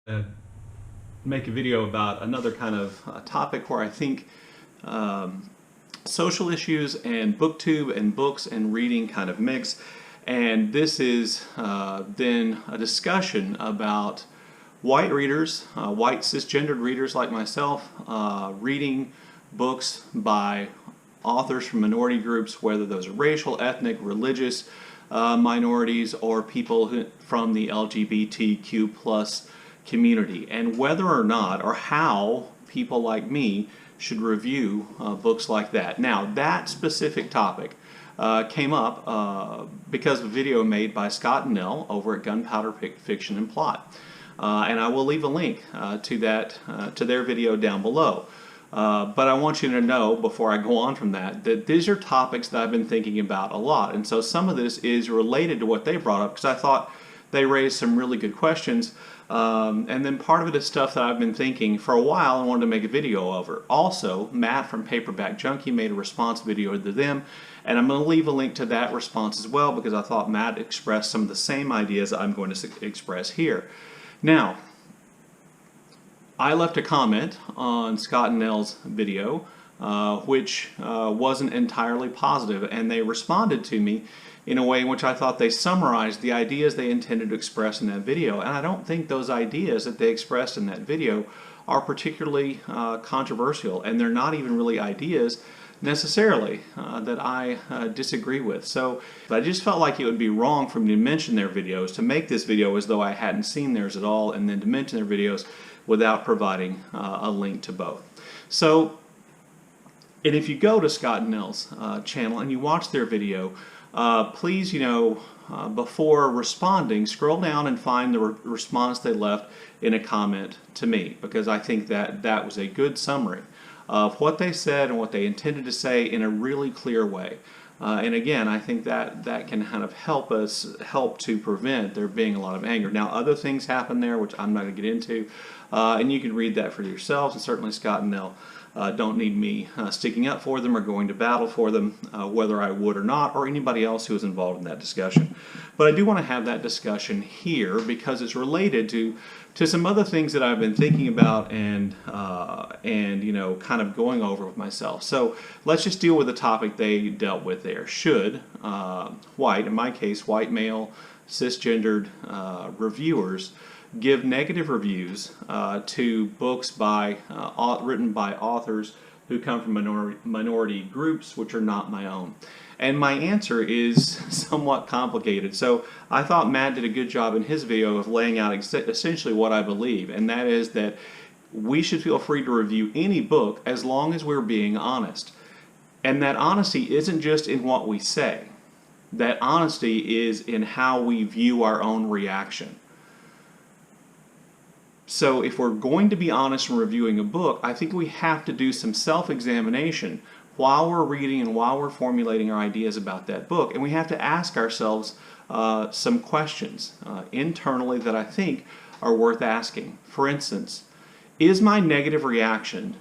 uh, make a video about another kind of topic where I think social issues and booktube and books and reading kind of mix. And this is then a discussion about white readers, white cisgendered readers like myself, reading books by authors from minority groups, whether those are racial, ethnic, religious minorities, or people from the LGBTQ plus community, and whether or not or how people like me should review books like that. Now, that specific topic came up because of a video made by Scott and Nell over at Gunpowder Fiction and Plot. And I will leave a link to their video down below. But I want you to know, before I go on from that these are topics that I've been thinking about a lot. And so some of this is related to what they brought up, because I thought they raised some really good questions. And then part of it is stuff that I've been thinking for a while and wanted to make a video over. Also, Matt from Paperback Junky made a response video to them, and I'm going to leave a link to that response as well, because I thought Matt expressed some of the same ideas I'm going to express here. Now, I left a comment on Scott and Nell's video, which wasn't entirely positive, and they responded to me in a way in which I thought they summarized the ideas they intended to express in that video. And I don't think those ideas that they expressed in that video are particularly controversial, and they're not even really ideas necessarily that I disagree with. So I just felt like it would be wrong for me to mention their videos, to make this video as though I hadn't seen theirs at all, and then to mention their videos without providing a link to both. So, and if you go to Scott and Nell's channel and you watch their video, please, before responding, scroll down and find the response they left in a comment to me, because I think that was a good summary of what they said and what they intended to say in a really clear way. And again, I think that can kind of help to prevent there being a lot of anger. Now, other things happen there, which I'm not going to get into, and you can read that for yourselves, and certainly Scott and Nell don't need me sticking up for them or going to battle for them, whether I would or not, or anybody else who is involved in that discussion. But I do want to have that discussion here because it's related to some other things that I've been thinking about and kind of going over with myself. So let's just deal with the topic they dealt with there. Should white, in my case, white male, cisgendered reviewers give negative reviews to books written by authors who come from minority groups, which are not my own? And my answer is somewhat complicated. So I thought Matt did a good job in his video of laying out essentially what I believe, and that is that we should feel free to review any book as long as we're being honest. And that honesty isn't just in what we say. That honesty is in how we view our own reaction. So if we're going to be honest in reviewing a book, I think we have to do some self-examination while we're reading and while we're formulating our ideas about that book. And we have to ask ourselves some questions internally that I think are worth asking. For instance, is my negative reaction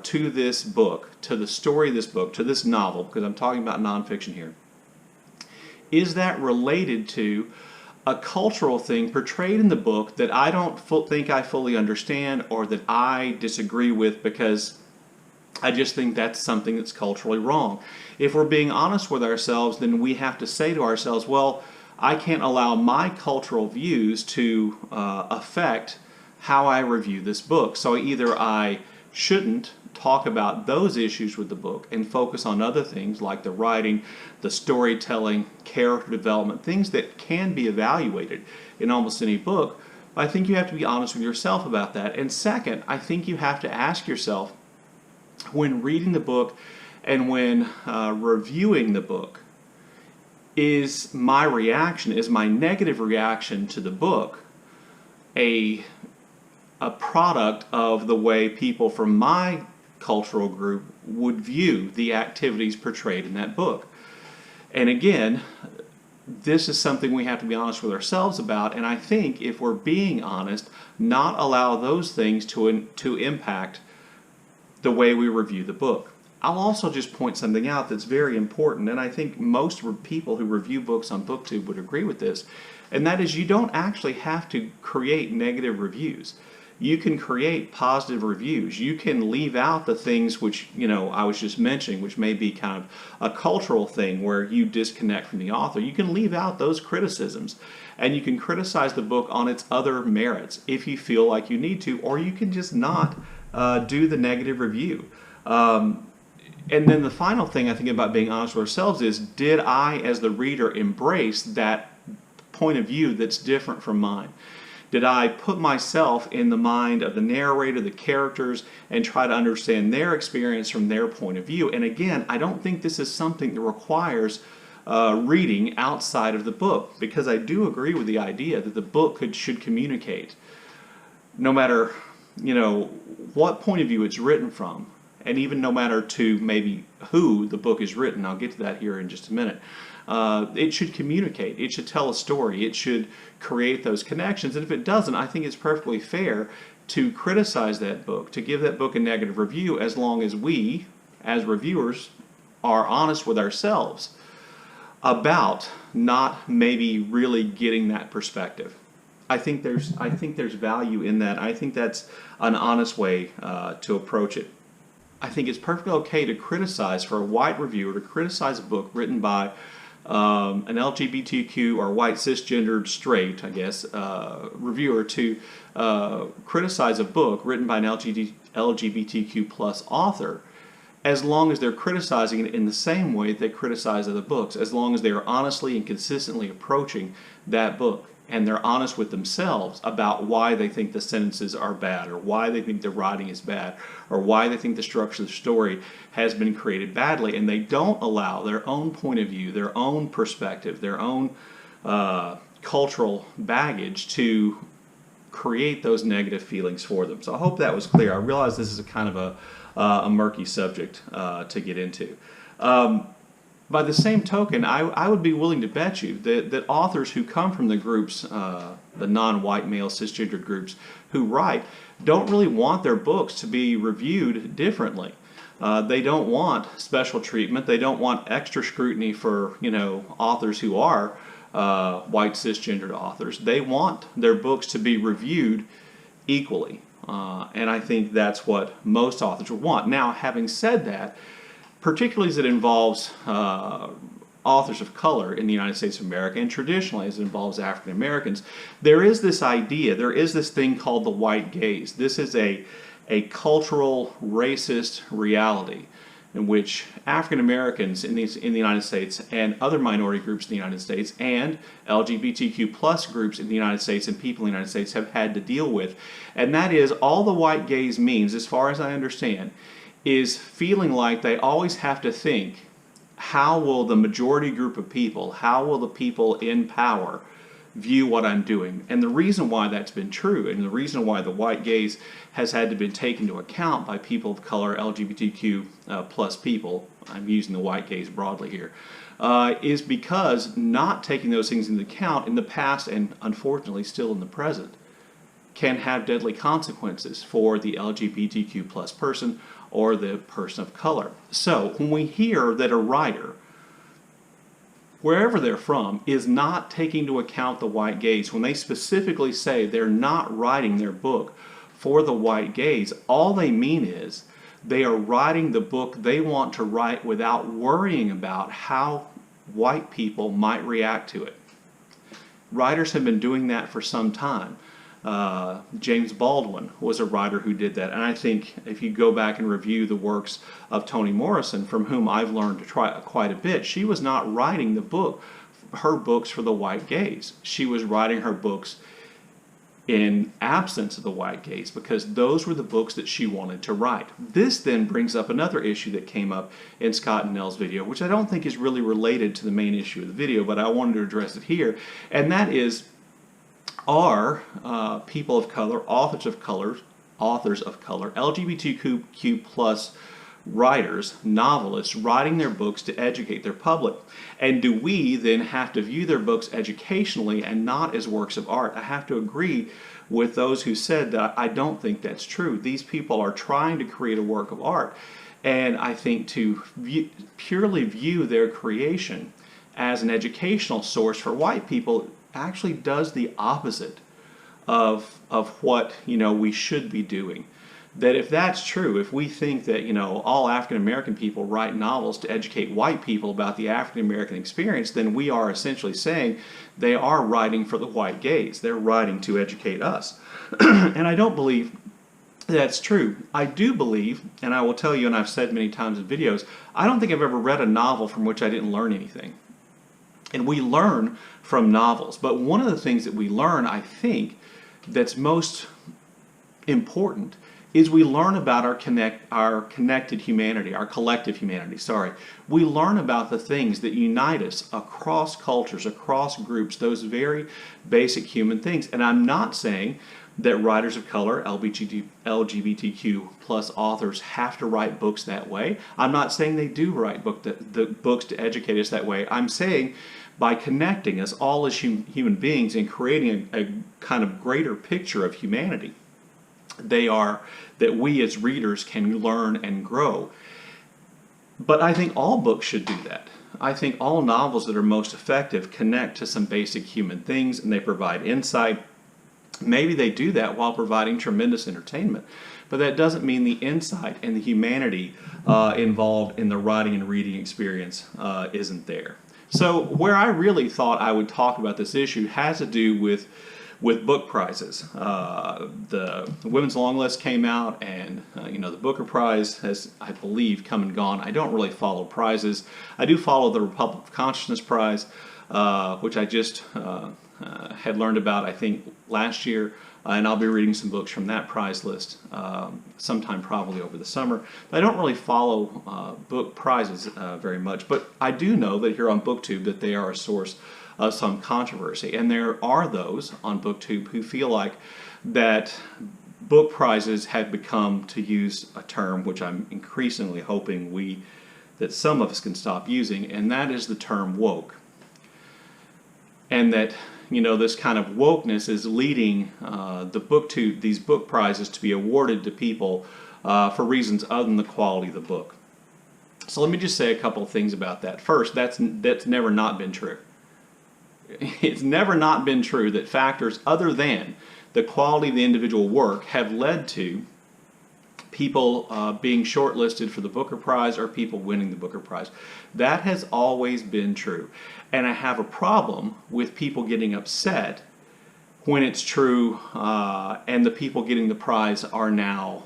to this book, to the story of this book, to this novel, because I'm talking about nonfiction here, is that related to a cultural thing portrayed in the book that I don't think I fully understand, or that I disagree with because I just think that's something that's culturally wrong? If we're being honest with ourselves, then we have to say to ourselves, well, I can't allow my cultural views to affect how I review this book. So either I shouldn't talk about those issues with the book and focus on other things like the writing, the storytelling, character development, things that can be evaluated in almost any book. I think you have to be honest with yourself about that. And second, I think you have to ask yourself, when reading the book and when reviewing the book, is my negative reaction to the book a product of the way people from my cultural group would view the activities portrayed in that book? And again, this is something we have to be honest with ourselves about, and I think if we're being honest, not allow those things to impact the way we review the book. I'll also just point something out that's very important, and I think most people who review books on BookTube would agree with this, and that is you don't actually have to create negative reviews. You can create positive reviews. You can leave out the things which, I was just mentioning, which may be kind of a cultural thing where you disconnect from the author. You can leave out those criticisms, and you can criticize the book on its other merits if you feel like you need to, or you can just not do the negative review. And then the final thing I think about being honest with ourselves is, did I, as the reader, embrace that point of view that's different from mine? Did I put myself in the mind of the narrator, the characters, and try to understand their experience from their point of view? And again, I don't think this is something that requires reading outside of the book, because I do agree with the idea that the book should communicate, no matter what point of view it's written from, and even no matter to maybe who the book is written. I'll get to that here in just a minute. It should communicate. It should tell a story. It should create those connections. And if it doesn't, I think it's perfectly fair to criticize that book, to give that book a negative review, as long as we, as reviewers, are honest with ourselves about not maybe really getting that perspective. I think there's value in that. I think that's an honest way to approach it. I think it's perfectly okay to criticize, for a white reviewer to criticize a book written by an LGBTQ or white cisgendered straight, I guess, reviewer, to criticize a book written by an LGBTQ plus author, as long as they're criticizing it in the same way that they criticize other books, as long as they are honestly and consistently approaching that book, and they're honest with themselves about why they think the sentences are bad, or why they think the writing is bad, or why they think the structure of the story has been created badly, and they don't allow their own point of view, their own perspective, their own cultural baggage to create those negative feelings for them. So I hope that was clear. I realize this is a kind of a murky subject to get into. By the same token, I would be willing to bet you that authors who come from the groups, the non-white male cisgendered groups who write, don't really want their books to be reviewed differently. They don't want special treatment. They don't want extra scrutiny for authors who are white cisgendered authors. They want their books to be reviewed equally, and I think that's what most authors would want. Now, having said that, particularly as it involves authors of color in the United States of America, and traditionally as it involves African Americans, there is this idea, there is this thing called the white gaze. This is a cultural racist reality in which African Americans in the United States, and other minority groups in the United States, and LGBTQ plus groups in the United States, and people in the United States have had to deal with. And that is, all the white gaze means, as far as I understand, is feeling like they always have to think, how will the majority group of people, how will the people in power view what I'm doing? And the reason why that's been true, and the reason why the white gaze has had to be taken into account by people of color, LGBTQ plus people, I'm using the white gaze broadly here, is because not taking those things into account in the past, and unfortunately still in the present, can have deadly consequences for the LGBTQ plus person or the person of color. So when we hear that a writer, wherever they're from, is not taking into account the white gaze, when they specifically say they're not writing their book for the white gaze, all they mean is they are writing the book they want to write without worrying about how white people might react to it. Writers have been doing that for some time. James Baldwin was a writer who did that, and I think if you go back and review the works of Toni Morrison, from whom I've learned to try quite a bit, she was not writing her books for the white gaze. She was writing her books in absence of the white gaze, because those were the books that she wanted to write. This then brings up another issue that came up in Scott and Nell's video, which I don't think is really related to the main issue of the video, but I wanted to address it here, and that is, are people of color, authors of color, LGBTQ plus writers, novelists, writing their books to educate their public? And do we then have to view their books educationally and not as works of art? I have to agree with those who said that I don't think that's true. These people are trying to create a work of art, and I think to purely view their creation as an educational source for white people actually does the opposite of what, we should be doing. That if that's true, if we think that, all African American people write novels to educate white people about the African American experience, then we are essentially saying they are writing for the white gaze. They're writing to educate us. And I don't believe that's true. I do believe, and I will tell you, and I've said many times in videos, I don't think I've ever read a novel from which I didn't learn anything. And we learn from novels. But one of the things that we learn, I think, that's most important is we learn about our connected humanity, our collective humanity, sorry. We learn about the things that unite us across cultures, across groups, those very basic human things. And I'm not saying that writers of color, LGBTQ plus authors have to write books that way. I'm not saying they do write books to educate us that way. I'm saying by connecting us all as human beings and creating a kind of greater picture of humanity, that we as readers can learn and grow. But I think all books should do that. I think all novels that are most effective connect to some basic human things and they provide insight. Maybe they do that while providing tremendous entertainment, but that doesn't mean the insight and the humanity involved in the writing and reading experience isn't there. So where I really thought I would talk about this issue has to do with book prizes. The Women's Long List came out, and the Booker Prize has, I believe, come and gone. I don't really follow prizes. I do follow the Republic of Consciousness Prize, which I just had learned about, I think, last year, and I'll be reading some books from that prize list sometime probably over the summer. But I don't really follow book prizes very much, but I do know that here on BookTube that they are a source of some controversy. And there are those on BookTube who feel like that book prizes have become, to use a term which I'm increasingly hoping that some of us can stop using, and that is the term woke. And that this kind of wokeness is leading these book prizes to be awarded to people for reasons other than the quality of the book. So let me just say a couple of things about that. First, that's never not been true. It's never not been true that factors other than the quality of the individual work have led to people being shortlisted for the Booker Prize or people winning the Booker Prize. That has always been true. And I have a problem with people getting upset when it's true and the people getting the prize are now,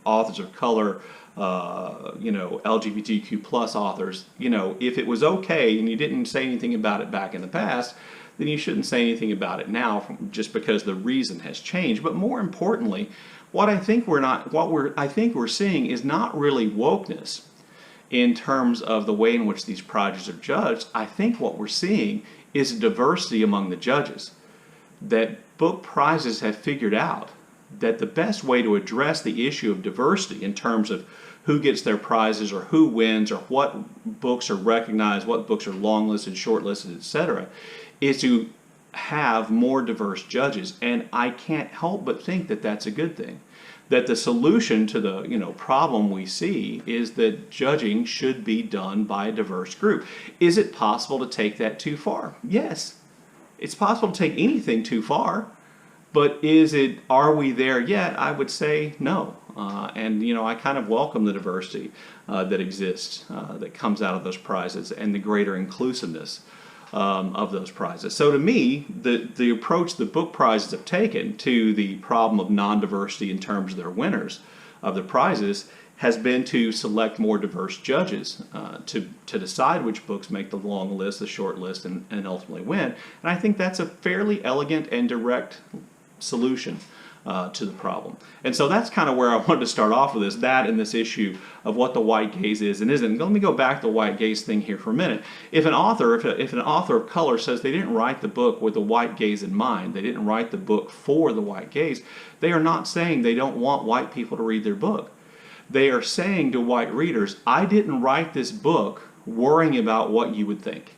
authors of color, LGBTQ plus authors. If it was okay and you didn't say anything about it back in the past, then you shouldn't say anything about it now just because the reason has changed. But more importantly, what I think we're seeing is not really wokeness in terms of the way in which these projects are judged. I think what we're seeing is diversity among the judges. That book prizes have figured out that the best way to address the issue of diversity in terms of who gets their prizes or who wins or what books are recognized, what books are longlisted, shortlisted, etc., is to have more diverse judges. And I can't help but think that that's a good thing. That the solution to the problem we see is that judging should be done by a diverse group. Is it possible to take that too far? Yes. It's possible to take anything too far, but are we there yet? I would say no. And I kind of welcome the diversity that exists, that comes out of those prizes, and the greater inclusiveness of those prizes. So to me, the approach the book prizes have taken to the problem of non-diversity in terms of their winners of the prizes has been to select more diverse judges to decide which books make the long list, the short list, and ultimately win. And I think that's a fairly elegant and direct solution to the problem. And so that's kind of where I wanted to start off with this issue of what the white gaze is and isn't. Let me go back to the white gaze thing here for a minute. If an author of color says they didn't write the book with the white gaze in mind, they didn't write the book for the white gaze, they are not saying they don't want white people to read their book. They are saying to white readers, I didn't write this book worrying about what you would think.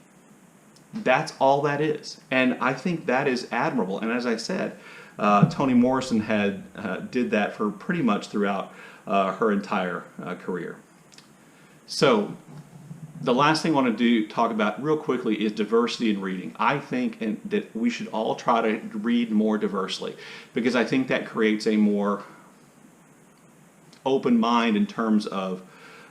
That's all that is. And I think that is admirable. And as I said, Toni Morrison did that for pretty much throughout her entire career. So The last thing I want to talk about real quickly is diversity in reading. I think that we should all try to read more diversely, because I think that creates a more open mind in terms of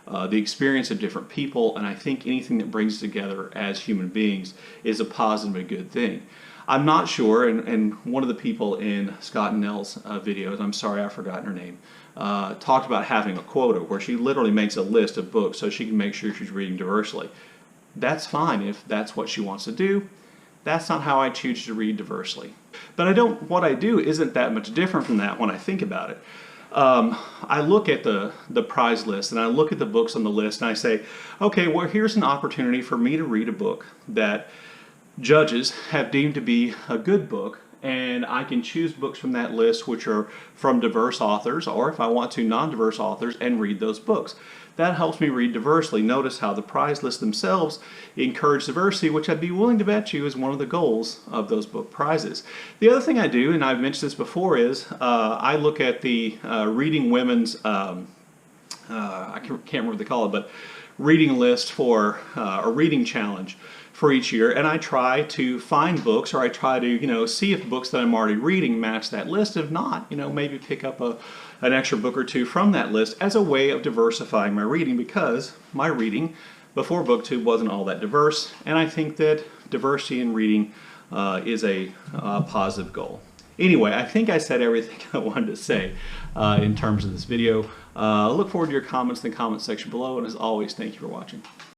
the experience of different people, and I think anything that brings us together as human beings is a positive and good thing. I'm not sure, and one of the people in Scott and Nell's videos, I'm sorry I've forgotten her name, talked about having a quota where she literally makes a list of books so she can make sure she's reading diversely. That's fine if that's what she wants to do. That's not how I choose to read diversely. But what I do isn't that much different from that when I think about it. I look at the prize list and I look at the books on the list and I say, okay, well, here's an opportunity for me to read a book that judges have deemed to be a good book, and I can choose books from that list which are from diverse authors, or if I want to, non-diverse authors, and read those books. That helps me read diversely. Notice how the prize lists themselves encourage diversity, which I'd be willing to bet you is one of the goals of those book prizes. The other thing I do, and I've mentioned this before, is I look at the Reading Women's, I can't remember what they call it, but reading list for a reading challenge for each year, and I try to find books, or I try to see if books that I'm already reading match that list. If not, maybe pick up an extra book or two from that list as a way of diversifying my reading, because my reading before BookTube wasn't all that diverse, and I think that diversity in reading is a positive goal. Anyway, I think I said everything I wanted to say in terms of this video. Look forward to your comments in the comment section below, and as always, thank you for watching.